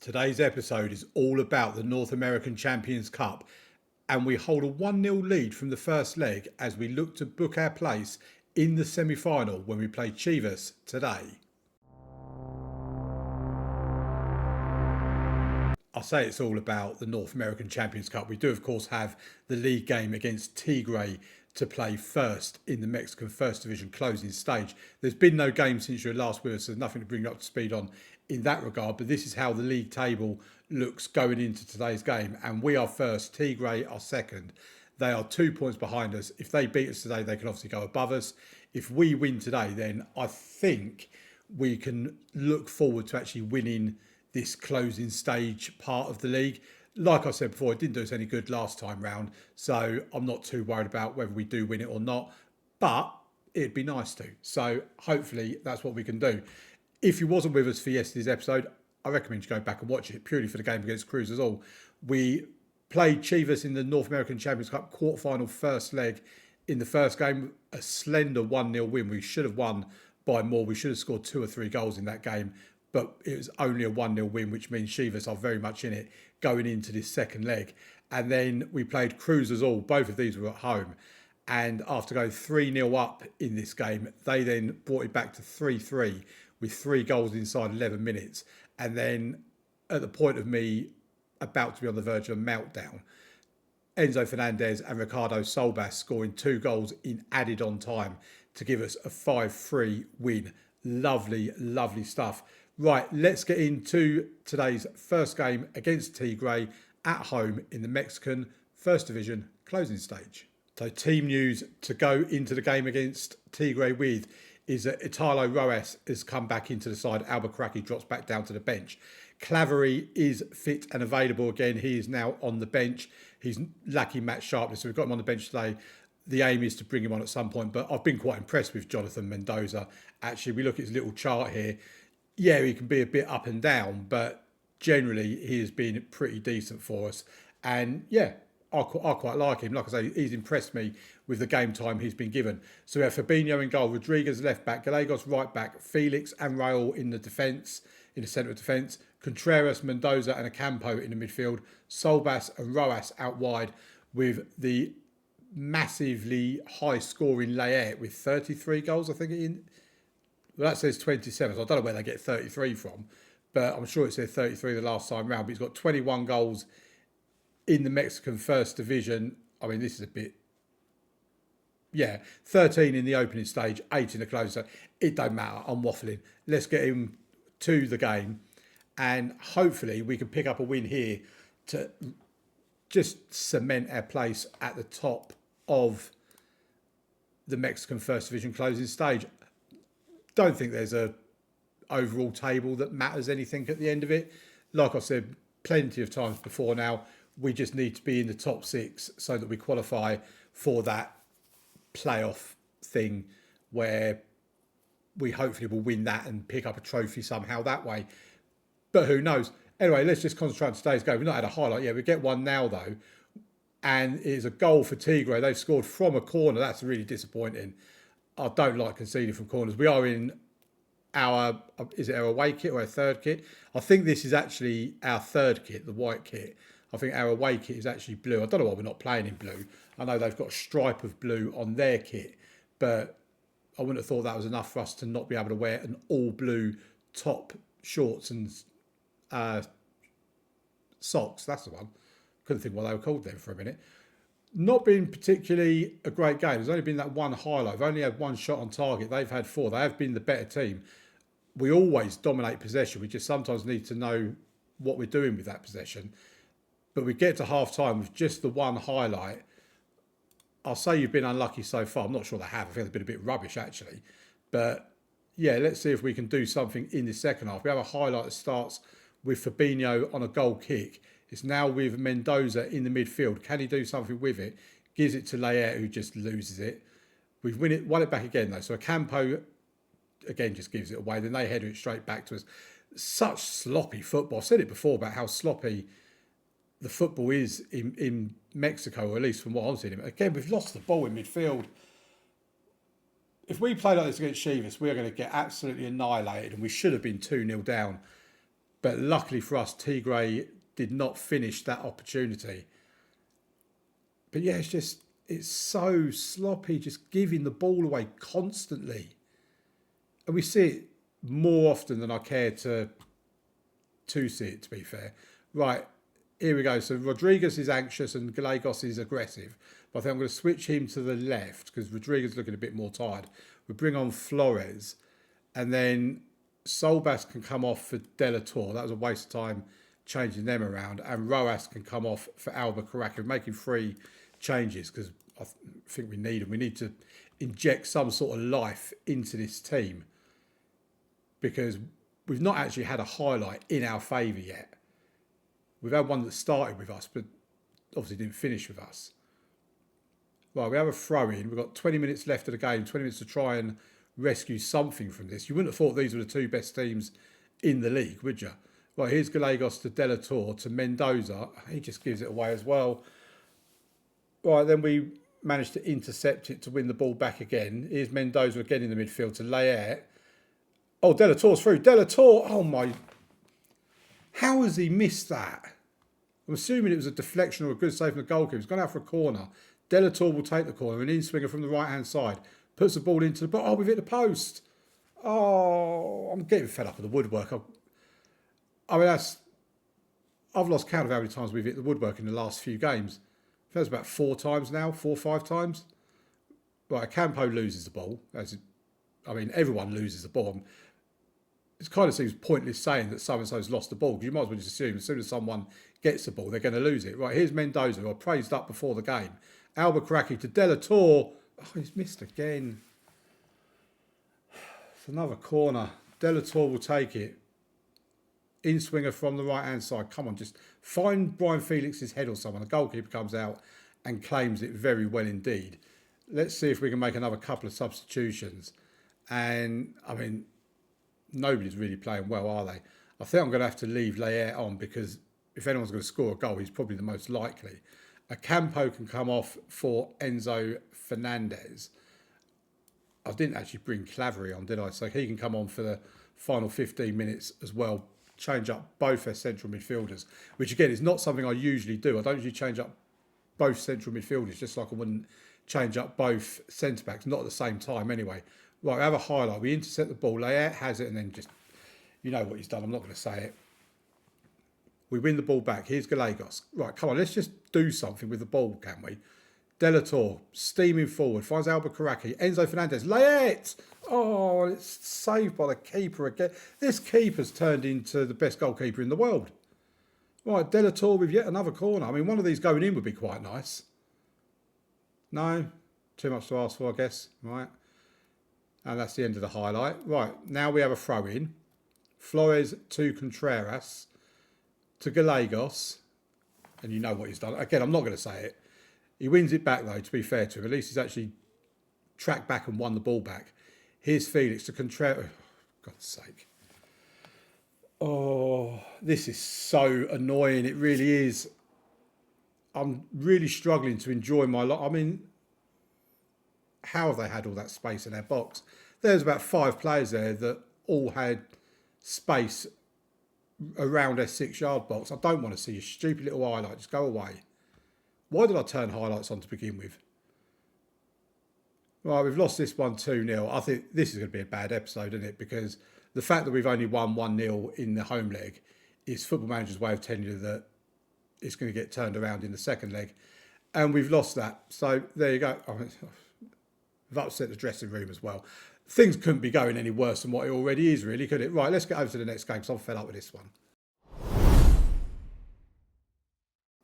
Today's episode is all about the North American Champions Cup, and we hold a 1-0 lead from the first leg as we look to book our place in the semi-final when we play Chivas today. I say it's all about the North American Champions Cup. We do, of course, have the league game against Tigres to play first in the Mexican First Division closing stage. There's been no game since you were last with us, so there's nothing to bring you up to speed on in that regard. But this is how the league table looks going into today's game. And we are first, Tigres are second. They are 2 points behind us. If they beat us today, they can obviously go above us. If we win today, then I think we can look forward to actually winning this closing stage part of the league. Like I said before, it didn't do us any good last time round, so I'm not too worried about whether we do win it or not, but it'd be nice to. So hopefully that's what we can do. If you wasn't with us for yesterday's episode, I recommend you go back and watch it purely for the game against Cruz Azul. We played Chivas in the North American Champions Cup quarter-final first leg. In the first game, a slender 1-0 win. We should have won by more. We should have scored 2 or 3 goals in that game, but it was only a 1-0 win, which means Chivas are very much in it going into this second leg. And then we played Cruz Azul. Both of these were at home. And after going 3-0 up in this game, they then brought it back to 3-3 with 3 goals inside 11 minutes. And then at the point of me about to be on the verge of a meltdown, Enzo Fernandez and Ricardo Solbas scoring 2 goals in added on time to give us a 5-3 win. Lovely, lovely stuff. Right, let's get into today's first game against Tigres at home in the Mexican First Division closing stage. So team news to go into the game against Tigres with is that Italo Roas has come back into the side. Albuquerque drops back down to the bench. Clavery is fit and available again. He is now on the bench. He's lacking match sharpness, so we've got him on the bench today. The aim is to bring him on at some point, but I've been quite impressed with Jonathan Mendoza. Actually, we look at his little chart here. Yeah, he can be a bit up and down, but generally he has been pretty decent for us. And yeah, I quite like him. Like I say, he's impressed me with the game time he's been given. So we have Fabinho in goal, Rodriguez left back, Gallegos right back, Felix and Raul in the defence, in the centre of defence, Contreras, Mendoza and Ocampo in the midfield, Solbas and Roas out wide with the massively high-scoring Layet with 33 goals, I think, well, that says 27, so I don't know where they get 33 from, but I'm sure it said 33 the last time round. But he's got 21 goals in the Mexican First Division. I mean, this is a bit... Yeah, 13 in the opening stage, 8 in the closing. So it don't matter. I'm waffling. Let's get him to the game, and hopefully we can pick up a win here to just cement our place at the top of the Mexican First Division closing stage. Don't think there's a overall table that matters anything at the end of it. Like I said plenty of times before now, we just need to be in the top 6 so that we qualify for that playoff thing where we hopefully will win that and pick up a trophy somehow that way. But who knows? Anyway, let's just concentrate on today's game. We've not had a highlight yet. We get one now though, and it is a goal for Tigres. They've scored from a corner. That's really disappointing. I don't like conceding from corners. We are in our, is it our away kit or our third kit? I think this is actually our third kit, the white kit. I think our away kit is actually blue. I don't know why we're not playing in blue. I know they've got a stripe of blue on their kit, but I wouldn't have thought that was enough for us to not be able to wear an all blue top, shorts and socks. That's the one. Couldn't think what they were called then for a minute. Not been particularly a great game. There's only been that one highlight. We've only had 1 shot on target. They've had 4. They have been the better team. We always dominate possession. We just sometimes need to know what we're doing with that possession. But we get to half-time with just the one highlight. I'll say you've been unlucky so far. I'm not sure they have. I think they've been a bit rubbish, actually. But, yeah, let's see if we can do something in the second half. We have a highlight that starts with Fabinho on a goal kick. It's now with Mendoza in the midfield. Can he do something with it? Gives it to Layet, who just loses it. We've won it back again, though. So Ocampo, again, just gives it away. Then they header it straight back to us. Such sloppy football. I've said it before about how sloppy the football is in Mexico, or at least from what I'm seeing. Again, we've lost the ball in midfield. If we play like this against Chivas, we're going to get absolutely annihilated, and we should have been 2-0 down. But luckily for us, Tigres did not finish that opportunity. But yeah, it's so sloppy, just giving the ball away constantly. And we see it more often than I care to see it, to be fair. Right, here we go. So Rodriguez is anxious and Gallegos is aggressive. But I think I'm going to switch him to the left because Rodriguez is looking a bit more tired. We bring on Flores. And then Solbas can come off for De La Torre. That was a waste of time changing them around. And Roas can come off for Albuquerque. We're making 3 changes because I think we need them. We need to inject some sort of life into this team because we've not actually had a highlight in our favour yet. We've had one that started with us, but obviously didn't finish with us. Right, we have a throw-in. We've got 20 minutes left of the game, 20 minutes to try and rescue something from this. You wouldn't have thought these were the 2 best teams in the league, would you? Right, here's Gallegos to De La Torre to Mendoza. He just gives it away as well. Right, then we managed to intercept it to win the ball back again. Here's Mendoza again in the midfield to Layet. Oh, De La Torre's through. De La Torre, oh my... How has he missed that? I'm assuming it was a deflection or a good save from the goalkeeper. He's gone out for a corner. De La Torre will take the corner. An in-swinger from the right-hand side. Puts the ball into the... Oh, we've hit the post. Oh, I'm getting fed up with the woodwork. I mean, I've lost count of how many times we've hit the woodwork in the last few games. I think it's about 4 times now, 4 or 5 times. Right, Campo loses the ball. Everyone loses the ball. It kind of seems pointless saying that so-and-so's lost the ball because you might as well just assume as soon as someone gets the ball, they're going to lose it. Right, here's Mendoza, who I praised up before the game. Albuquerque to De La Torre. Oh, he's missed again. It's another corner. De La Torre will take it. In-swinger from the right-hand side. Come on, just find Brian Felix's head or someone. The goalkeeper comes out and claims it very well indeed. Let's see if we can make another couple of substitutions. And, nobody's really playing well, are they? I think I'm going to have to leave Layet on because if anyone's going to score a goal, he's probably the most likely. A Campo can come off for Enzo Fernandez. I didn't actually bring Clavery on, did I? So he can come on for the final 15 minutes as well. Change up both their central midfielders, which again is not something I usually do. I don't usually change up both central midfielders, just like I wouldn't change up both centre-backs, not at the same time anyway. Right, we have a highlight. We intercept the ball. Layet has it and then just, you know what he's done. I'm not going to say it. We win the ball back. Here's Gallegos. Right, come on, let's just do something with the ball, can we? De La Torre, steaming forward, finds Albuquerque. Enzo Fernandez, Layet! Oh, it's saved by the keeper again. This keeper's turned into the best goalkeeper in the world. Right, De La Torre with yet another corner. I mean, one of these going in would be quite nice. No, too much to ask for, I guess. Right. And that's the end of the highlight. Right, now we have a throw-in. Flores to Contreras to Gallegos. And you know what he's done. Again, I'm not going to say it. He wins it back, though, to be fair to him. At least he's actually tracked back and won the ball back. Here's Felix to Contreras. Oh, God's sake. Oh, this is so annoying. It really is. I'm really struggling to enjoy my life. I mean, how have they had all that space in their box? There's about 5 players there that all had space around their 6-yard box. I don't want to see a stupid little highlight. Just go away. Why did I turn highlights on to begin with? Right, we've lost this one 2-0. I think this is going to be a bad episode, isn't it? Because the fact that we've only won 1-0 in the home leg is Football Manager's way of telling you that it's going to get turned around in the second leg. And we've lost that. So there you go. We've upset the dressing room as well. Things couldn't be going any worse than what it already is, really, could it? Right, let's get over to the next game because I'm fed up with this one.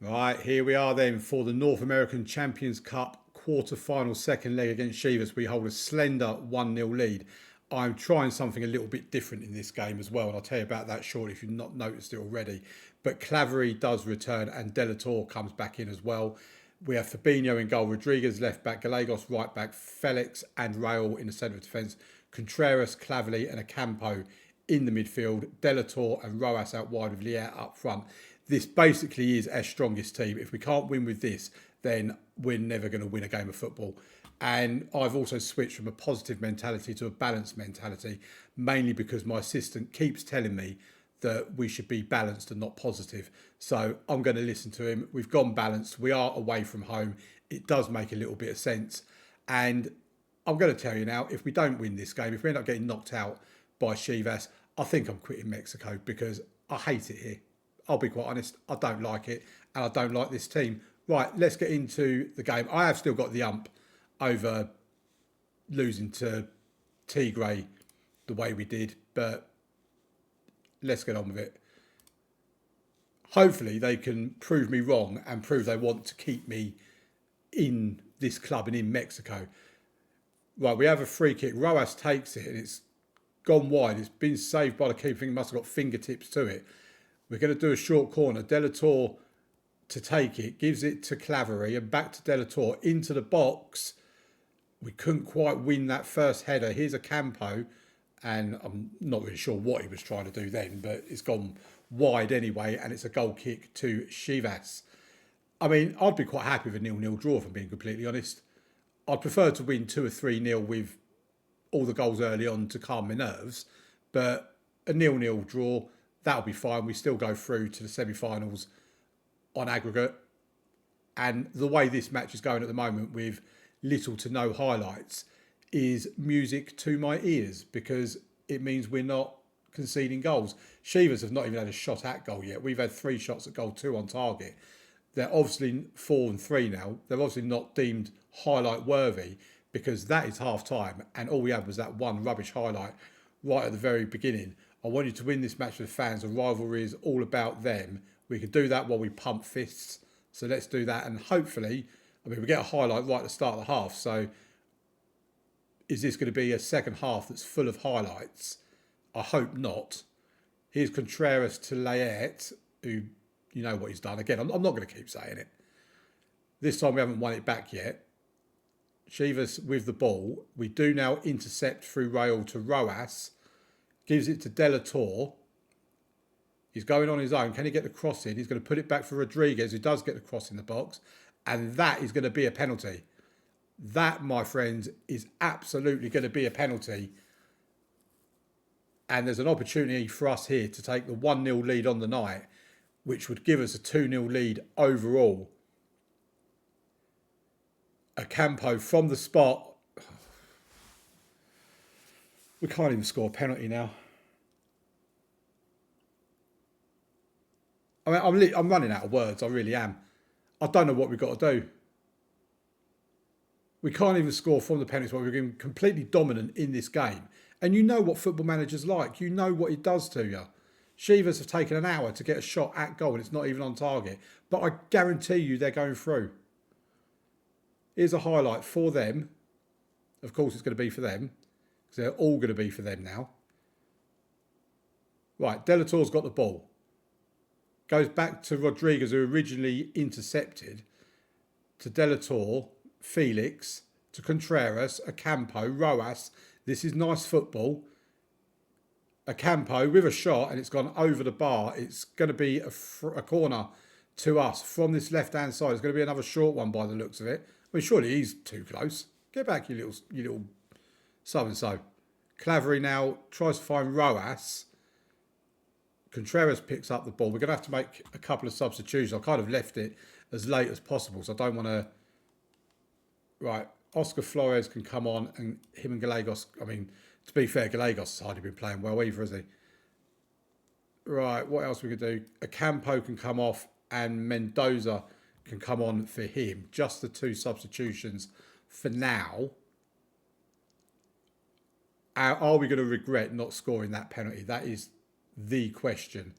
Right, here we are then for the North American Champions Cup quarter-final second leg against Chivas. We hold a slender 1-0 lead. I'm trying something a little bit different in this game as well, and I'll tell you about that shortly if you've not noticed it already. But Clavery does return and De La Torre comes back in as well. We have Fabinho in goal, Rodriguez left back, Gallegos right back, Felix and Raul in the centre of defence, Contreras, Clavery and Ocampo in the midfield, De La Torre and Roas out wide with Layet up front. This basically is our strongest team. If we can't win with this, then we're never going to win a game of football. And I've also switched from a positive mentality to a balanced mentality, mainly because my assistant keeps telling me that we should be balanced and not positive. So I'm going to listen to him. We've gone balanced. We are away from home. It does make a little bit of sense. And I'm going to tell you now, if we don't win this game, if we end up getting knocked out by Chivas, I think I'm quitting Mexico because I hate it here. I'll be quite honest. I don't like it and I don't like this team. Right, let's get into the game. I have still got the ump over losing to Tigres the way we did, but let's get on with it. Hopefully they can prove me wrong and prove they want to keep me in this club and in Mexico. Right, we have a free kick. Rojas takes it and it's gone wide. It's been saved by the keeper. I think he must have got fingertips to it. We're going to do a short corner. Delator to take it, gives it to Clavery and back to Delator into the box. We couldn't quite win that first header. Here's a Campo, and I'm not really sure what he was trying to do then, but it's gone wide anyway, and it's a goal kick to Chivas. I mean, I'd be quite happy with a 0-0 draw, if I'm being completely honest. I'd prefer to win 2 or 3-0 with all the goals early on to calm my nerves, but a 0-0 draw, that'll be fine. We still go through to the semi-finals on aggregate. And the way this match is going at the moment with little to no highlights is music to my ears because it means we're not conceding goals. Chivas have not even had a shot at goal yet. We've had 3 shots at goal, 2 on target. They're obviously 4 and 3 now. They're obviously not deemed highlight worthy because that is half time and all we had was that one rubbish highlight right at the very beginning. I want you to win this match for the fans. The rivalry is all about them. We could do that while we pump fists. So let's do that. And hopefully, I mean, we get a highlight right at the start of the half. So is this going to be a second half that's full of highlights? I hope not. Here's Contreras to Layet, who, you know what he's done. Again, I'm not going to keep saying it. This time we haven't won it back yet. Chivas with the ball. We do now intercept through rail to Rojas. Gives it to Delator. He's going on his own. Can he get the cross in? He's going to put it back for Rodriguez, who does get the cross in the box. And that is going to be a penalty. That, my friends, is absolutely going to be a penalty. And there's an opportunity for us here to take the 1-0 lead on the night, which would give us a 2-0 lead overall. A Campo from the spot. We can't even score a penalty now. I mean, I'm running out of words. I really am. I don't know what we've got to do. We can't even score from the penalties while we've been completely dominant in this game. And you know what football managers like. You know what it does to you. Chivas have taken an hour to get a shot at goal and it's not even on target. But I guarantee you they're going through. Here's a highlight for them. Of course it's going to be for them. Because they're all going to be for them now. Right, Delator's got the ball. Goes back to Rodriguez, who originally intercepted. To Delator, Felix, to Contreras, Ocampo, Rojas. This is nice football. Ocampo with a shot and it's gone over the bar. It's going to be a corner to us from this left-hand side. It's going to be another short one by the looks of it. I mean, surely he's too close. Get back, you little so-and-so. Clavery now tries to find Rojas. Contreras picks up the ball. We're going to have to make a couple of substitutions. I kind of left it as late as possible, so I don't want to... Right, Oscar Flores can come on, and him and Gallegos... I mean, to be fair, Gallegos has hardly been playing well either, has he? Right, what else we could do? Ocampo can come off, and Mendoza can come on for him. Just the 2 substitutions for now. Are we going to regret not scoring that penalty? That is the question.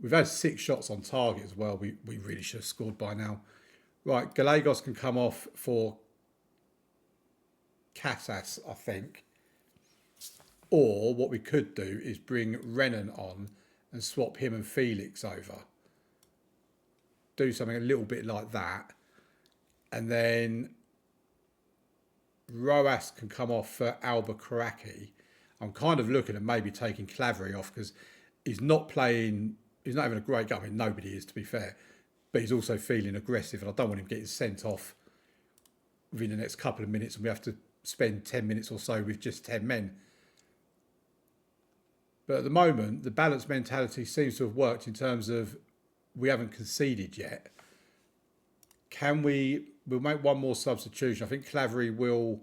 We've had 6 shots on target as well. We really should have scored by now. Right, Gallegos can come off for Casas, I think. Or what we could do is bring Renan on and swap him and Felix over. Do something a little bit like that. And then Rojas can come off for Albuquerque. I'm kind of looking at maybe taking Clavery off because he's not playing, he's not having a great game. I mean, nobody is, to be fair. But he's also feeling aggressive and I don't want him getting sent off within the next couple of minutes and we have to spend 10 minutes or so with just 10 men. But at the moment, the balanced mentality seems to have worked in terms of we haven't conceded yet. We'll make one more substitution. I think Clavery will...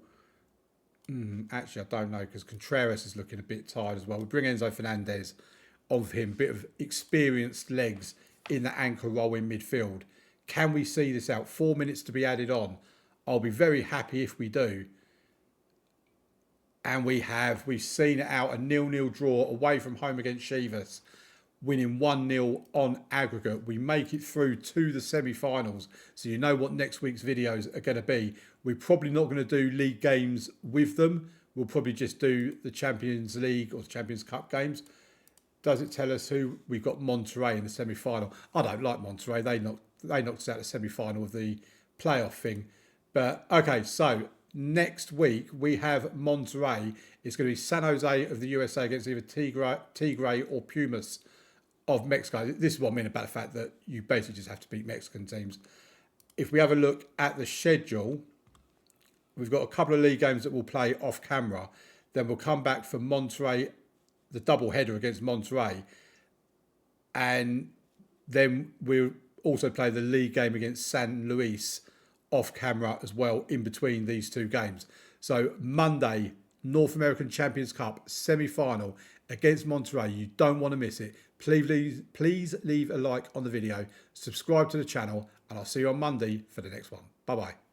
actually, I don't know, because Contreras is looking a bit tired as well. We bring Enzo Fernandez of him, bit of experienced legs in the anchor role in midfield. Can we see this out? 4 minutes to be added on. I'll be very happy if we do. And we've seen it out, a 0-0 draw away from home against Chivas, winning 1-0 on aggregate. We make it through to the semi-finals. So you know what next week's videos are going to be. We're probably not going to do league games with them. We'll probably just do the Champions League or the Champions Cup games. Does it tell us who we've got? Monterrey in the semi-final. I don't like Monterrey. They knocked us out of the semi-final of the playoff thing. But okay, so next week we have Monterrey. It's going to be San Jose of the USA against either Tigres or Pumas of Mexico. This is what I mean about the fact that you basically just have to beat Mexican teams. If we have a look at the schedule, we've got a couple of league games that we'll play off camera. Then we'll come back for Monterrey, the double header against Monterrey. And then we'll also play the league game against San Luis off camera as well in between these two games. So Monday, North American Champions Cup semi-final against Monterrey. You don't want to miss it. Please leave a like on the video, subscribe to the channel, and I'll see you on Monday for the next one. Bye-bye.